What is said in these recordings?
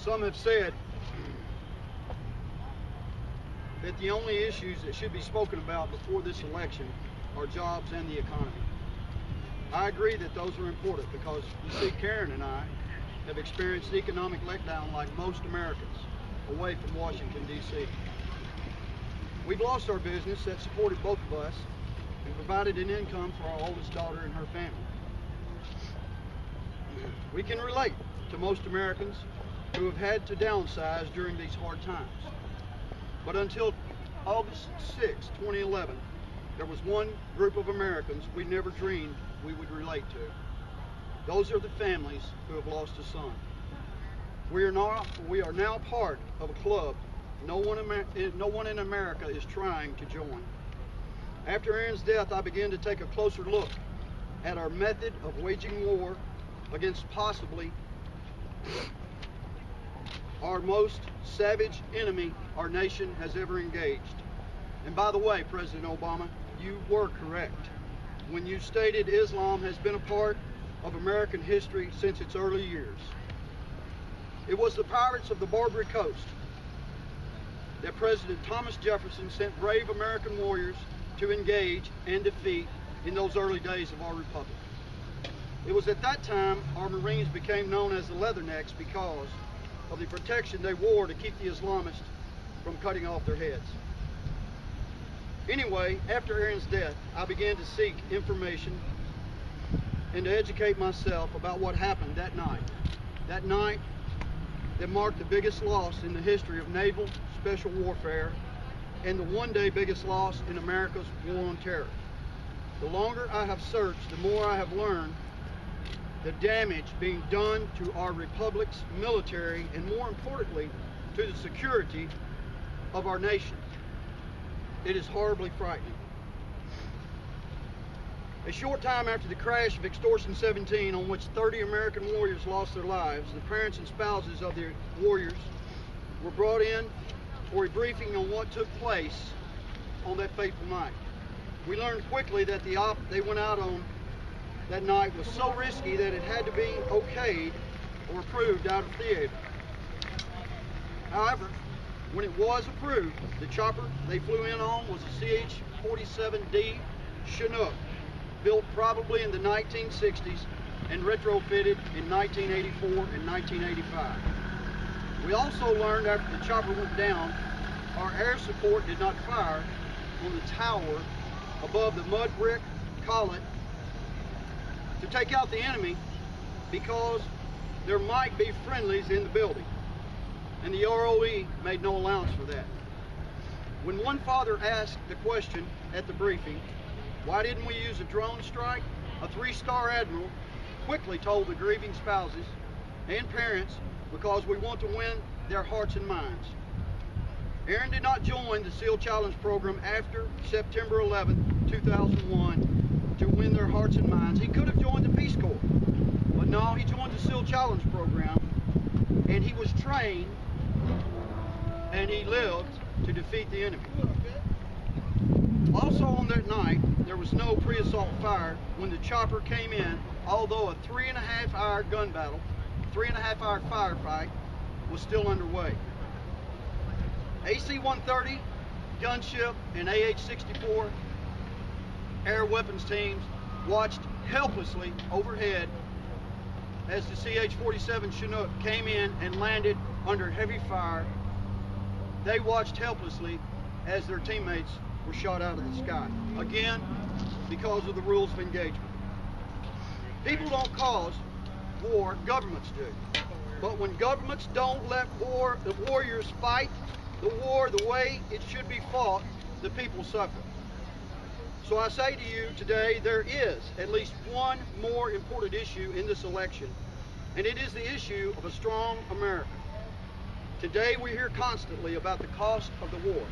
Some have said that the only issues that should be spoken about before this election are jobs and the economy. I agree that those are important because, you see, Karen and I have experienced economic letdown like most Americans away from Washington, D.C. We've lost our business that supported both of us and provided an income for our oldest daughter and her family. We can relate to most Americans who have had to downsize during these hard times. But until August 6, 2011, there was one group of Americans we never dreamed we would relate to. Those are the families who have lost a son. We are now part of a club no one in America is trying to join. After Aaron's death, I began to take a closer look at our method of waging war against possibly our most savage enemy our nation has ever engaged. And by the way, President Obama, you were correct when you stated Islam has been a part of American history since its early years. It was the pirates of the Barbary Coast that President Thomas Jefferson sent brave American warriors to engage and defeat in those early days of our republic. It was at that time our Marines became known as the Leathernecks because of the protection they wore to keep the Islamists from cutting off their heads. Anyway, after Aaron's death, I began to seek information and to educate myself about what happened that night. That night that marked the biggest loss in the history of naval special warfare and the one-day biggest loss in America's war on terror. The longer I have searched, the more I have learned the damage being done to our republic's military and, more importantly, to the security of our nation. It is horribly frightening. A short time after the crash of Extortion 17, on which 30 American warriors lost their lives, the parents and spouses of the warriors were brought in for a briefing on what took place on that fateful night. We learned quickly that the op they went out on that night was so risky that it had to be okayed or approved out of theater. However, when it was approved, the chopper they flew in on was a CH-47D Chinook, built probably in the 1960s and retrofitted in 1984 and 1985. We also learned after the chopper went down, our air support did not fire on the tower above the mud brick collet to take out the enemy because there might be friendlies in the building, and the ROE made no allowance for that. When one father asked the question at the briefing, why didn't we use a drone strike? A three-star admiral quickly told the grieving spouses and parents, because we want to win their hearts and minds. Aaron did not join the SEAL Challenge program after September 11, 2001 to win their hearts and minds. He could have joined the Peace Corps, but no, he joined the SEAL Challenge program, and he was trained and he lived to defeat the enemy. Also on that night, there was no pre-assault fire when the chopper came in, although a 3.5-hour gun battle, 3.5-hour firefight was still underway. AC-130, gunship, and AH-64 air weapons teams watched helplessly overhead as the CH-47 Chinook came in and landed under heavy fire. They watched helplessly as their teammates were shot out of the sky. Again, because of the rules of engagement. People don't cause war, governments do. But when governments don't let the warriors fight the war the way it should be fought, the people suffer. So I say to you today, there is at least one more important issue in this election, and it is the issue of a strong America. Today we hear constantly about the cost of the war,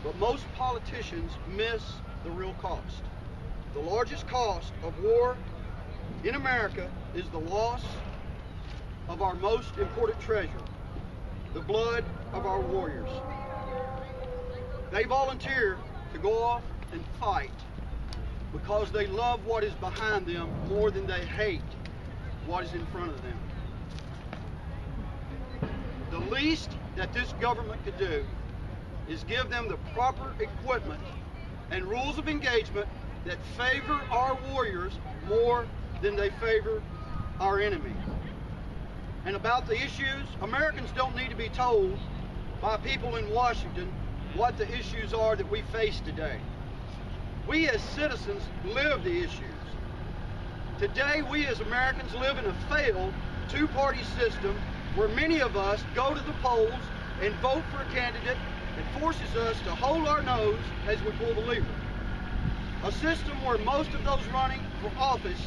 but most politicians miss the real cost. The largest cost of war in America is the loss of our most important treasure, the blood of our warriors. They volunteer to go off and fight because they love what is behind them more than they hate what is in front of them. least that this government could do is give them the proper equipment and rules of engagement that favor our warriors more than they favor our enemy. And about the issues, Americans don't need to be told by people in Washington what the issues are that we face today. We as citizens live the issues. Today, we as Americans live in a failed two-party system where many of us go to the polls and vote for a candidate that forces us to hold our nose as we pull the lever. A system where most of those running for office,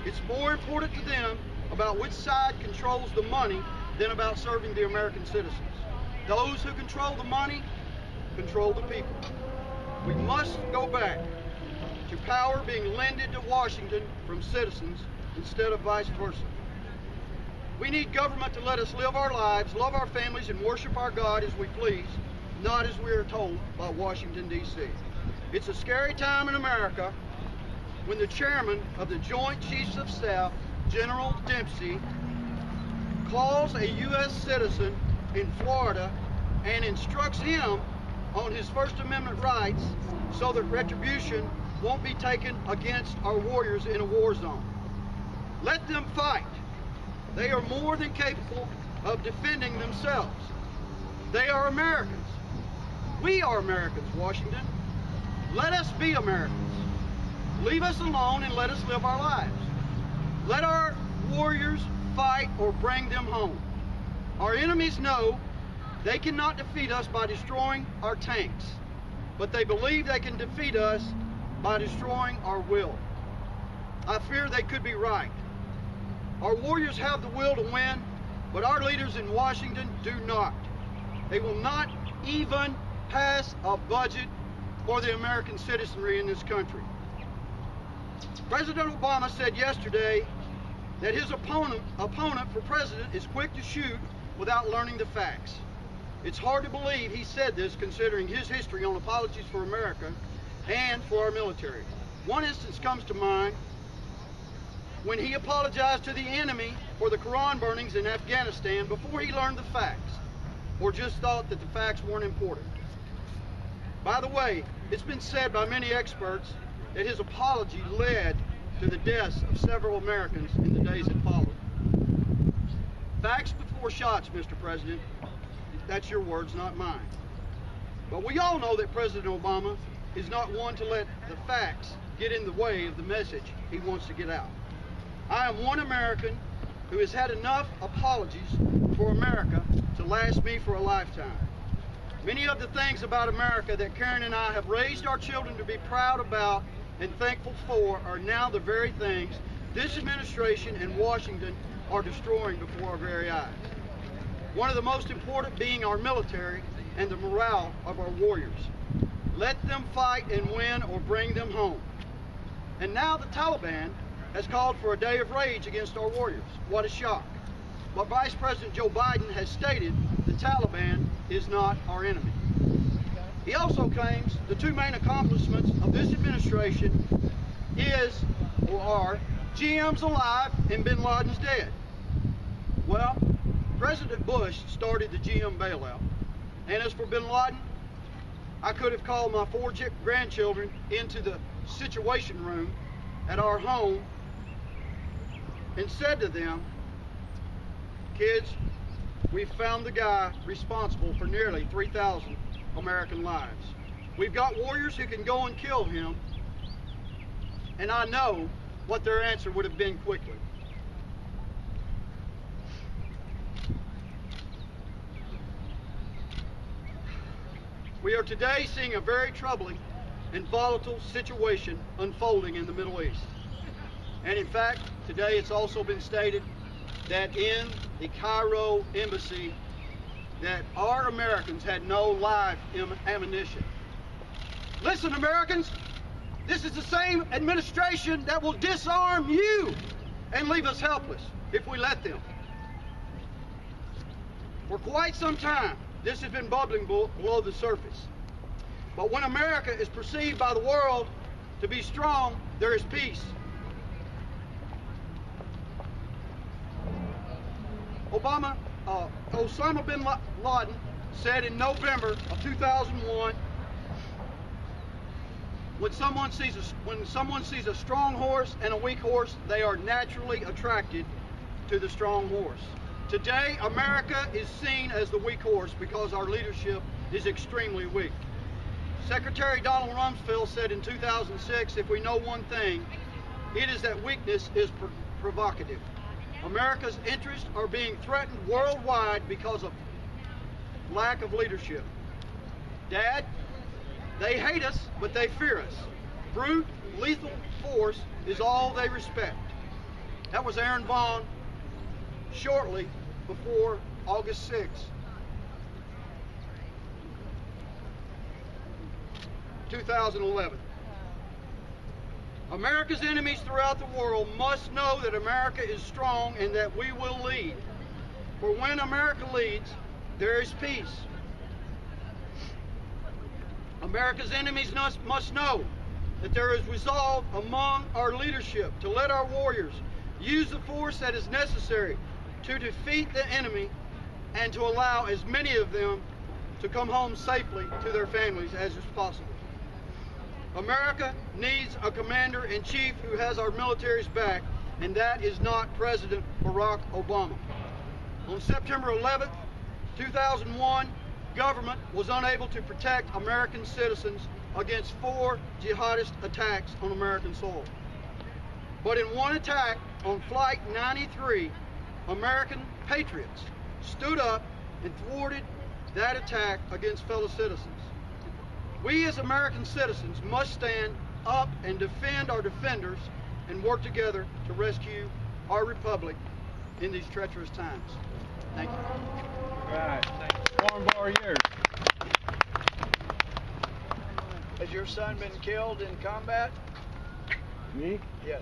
it's more important to them about which side controls the money than about serving the American citizens. Those who control the money control the people. We must go back to power being lended to Washington from citizens instead of vice versa. We need government to let us live our lives, love our families, and worship our God as we please, not as we are told by Washington, D.C. It's a scary time in America when the chairman of the Joint Chiefs of Staff, General Dempsey, calls a U.S. citizen in Florida and instructs him on his First Amendment rights so that retribution won't be taken against our warriors in a war zone. Let them fight. They are more than capable of defending themselves. They are Americans. We are Americans, Washington. Let us be Americans. Leave us alone and let us live our lives. Let our warriors fight or bring them home. Our enemies know they cannot defeat us by destroying our tanks, but they believe they can defeat us by destroying our will. I fear they could be right. Our warriors have the will to win, but our leaders in Washington do not. They will not even pass a budget for the American citizenry in this country. President Obama said yesterday that his opponent for president is quick to shoot without learning the facts. It's hard to believe he said this considering his history on apologies for America and for our military. One instance comes to mind when he apologized to the enemy for the Quran burnings in Afghanistan before he learned the facts, or just thought that the facts weren't important. By the way, it's been said by many experts that his apology led to the deaths of several Americans in the days that followed. Facts before shots, Mr. President. That's your words, not mine. But we all know that President Obama is not one to let the facts get in the way of the message he wants to get out. I am one American who has had enough apologies for America to last me for a lifetime. Many of the things about America that Karen and I have raised our children to be proud about and thankful for are now the very things this administration and Washington are destroying before our very eyes. One of the most important being our military and the morale of our warriors. Let them fight and win or bring them home. And now the Taliban has called for a day of rage against our warriors. What a shock. But Vice President Joe Biden has stated the Taliban is not our enemy. He also claims the two main accomplishments of this administration is, or are, GM's alive and bin Laden's dead. Well, President Bush started the GM bailout. And as for bin Laden, I could have called my 4 grandchildren into the situation room at our home and said to them, kids, we've found the guy responsible for nearly 3,000 American lives. We've got warriors who can go and kill him, and I know what their answer would have been quickly. We are today seeing a very troubling and volatile situation unfolding in the Middle East. And in fact, today it's also been stated that in the Cairo embassy that our Americans had no live ammunition. Listen, Americans, this is the same administration that will disarm you and leave us helpless if we let them. For quite some time, this has been bubbling below the surface. But when America is perceived by the world to be strong, there is peace. Obama, Osama bin Laden said in November of 2001, when someone sees a strong horse and a weak horse, they are naturally attracted to the strong horse. Today, America is seen as the weak horse because our leadership is extremely weak. Secretary Donald Rumsfeld said in 2006, if we know one thing, it is that weakness is provocative. America's interests are being threatened worldwide because of lack of leadership. Dad, they hate us, but they fear us. Brute, lethal force is all they respect. That was Aaron Vaughn shortly before August 6th. 2011. America's enemies throughout the world must know that America is strong and that we will lead. For when America leads, there is peace. America's enemies must know that there is resolve among our leadership to let our warriors use the force that is necessary to defeat the enemy and to allow as many of them to come home safely to their families as is possible. America needs a commander-in-chief who has our military's back, and that is not President Barack Obama. On September 11th, 2001, government was unable to protect American citizens against 4 jihadist attacks on American soil. But in one attack on Flight 93, American patriots stood up and thwarted that attack against fellow citizens. We as American citizens must stand up and defend our defenders and work together to rescue our republic in these treacherous times. Thank you. Right. Warren bar yours. Has your son been killed in combat? Me? Yes.